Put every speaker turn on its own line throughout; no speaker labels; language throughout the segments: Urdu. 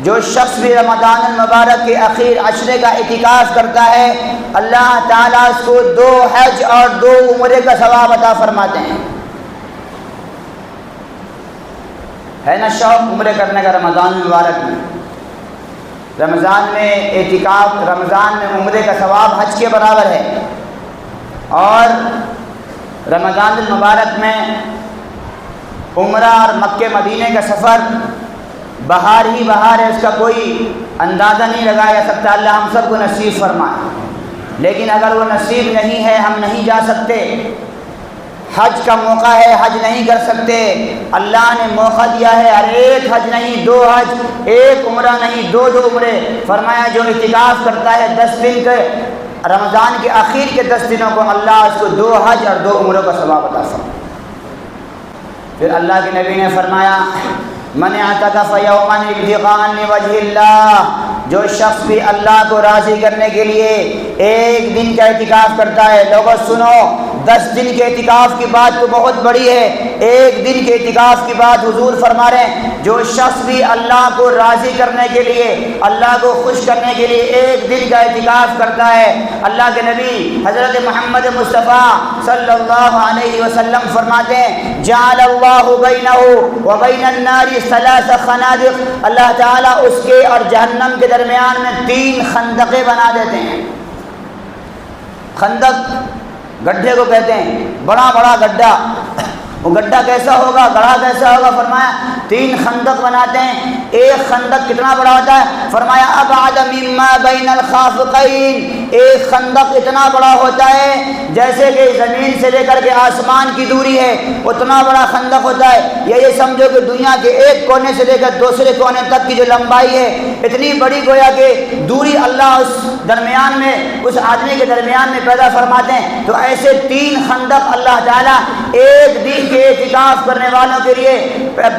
جو شخص بھی رمضان المبارک کے اخیر عشرے کا اعتکاف کرتا ہے اللہ تعالیٰ اس کو 2 حج اور 2 عمرے کا ثواب عطا فرماتے ہیں۔ ہے نا شوق عمرے کرنے کا رمضان المبارک میں؟ رمضان میں اعتکاف، رمضان میں عمرے کا ثواب حج کے برابر ہے، اور رمضان المبارک میں عمرہ اور مکہ مدینے کا سفر بہار ہی بہار ہے، اس کا کوئی اندازہ نہیں لگایا جا سکتا۔ اللہ ہم سب کو نصیب فرمائے، لیکن اگر وہ نصیب نہیں ہے، ہم نہیں جا سکتے، حج کا موقع ہے، حج نہیں کر سکتے، اللہ نے موقع دیا ہے، ہر ایک حج نہیں 2 حج، 1 عمرہ نہیں 2 عمرے، فرمایا جو اعتکاف کرتا ہے 10 دن کے رمضان کے آخر کے 10 دنوں کو اللہ اس کو 2 حج اور 2 عمروں کا ثواب عطا فرمائے۔ پھر اللہ کے نبی نے فرمایا من اعتکف یوما ابتغاء لوجہ اللہ، جو شخص بھی اللہ کو راضی کرنے کے لیے 1 دن کا اعتکاف کرتا ہے، لوگوں سنو 10 دن کے اعتکاف کی بات تو بہت بڑی ہے، 1 دن کے اعتکاف کی بات حضور فرما رہے ہیں، جو شخص بھی اللہ کو راضی کرنے کے لیے، اللہ کو خوش کرنے کے لیے 1 دن کا اعتکاف کرتا ہے، اللہ کے نبی حضرت محمد مصطفیٰ صلی اللہ علیہ وسلم فرماتے ہیں جعل اللہ بینہ وبین النار 3 خنادق، اللہ تعالیٰ اس کے اور جہنم کے درمیان میں 3 خندقیں بنا دیتے ہیں۔ خندق گڈھے کو کہتے ہیں، بڑا بڑا گڈھا، وہ گڈھا کیسا ہوگا، گڑھا کیسا ہوگا، فرمایا 3 خندق بناتے ہیں۔ 1 خندق کتنا بڑا ہوتا ہے، فرمایا ابعد مما بین الخافقین، 1 خندق اتنا بڑا ہوتا ہے جیسے کہ زمین سے لے کر کے آسمان کی دوری ہے، اتنا بڑا خندق ہوتا ہے۔ یہ سمجھو کہ دنیا کے ایک کونے سے لے کر دوسرے کونے تک کی جو لمبائی ہے اتنی بڑی، گویا کہ دوری اللہ اس درمیان میں، اس آدمی کے درمیان میں پیدا فرماتے ہیں۔ تو ایسے 3 خندق اللہ تعالیٰ 1 دن کے اعتکاف کرنے والوں کے لیے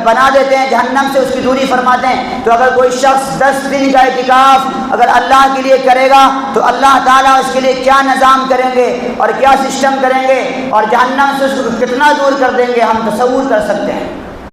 بنا دیتے ہیں، جہنم سے اس کی دوری فرماتے ہیں۔ تو اگر کوئی شخص 10 دن کا اعتکاف اگر اللہ کے لیے کرے گا تو اللہ تعالیٰ اس کے لیے کیا نظام کریں گے اور کیا سسٹم کریں گے، اور جہنم سے اس کو کتنا دور کر دیں گے، ہم تصور کر سکتے ہیں۔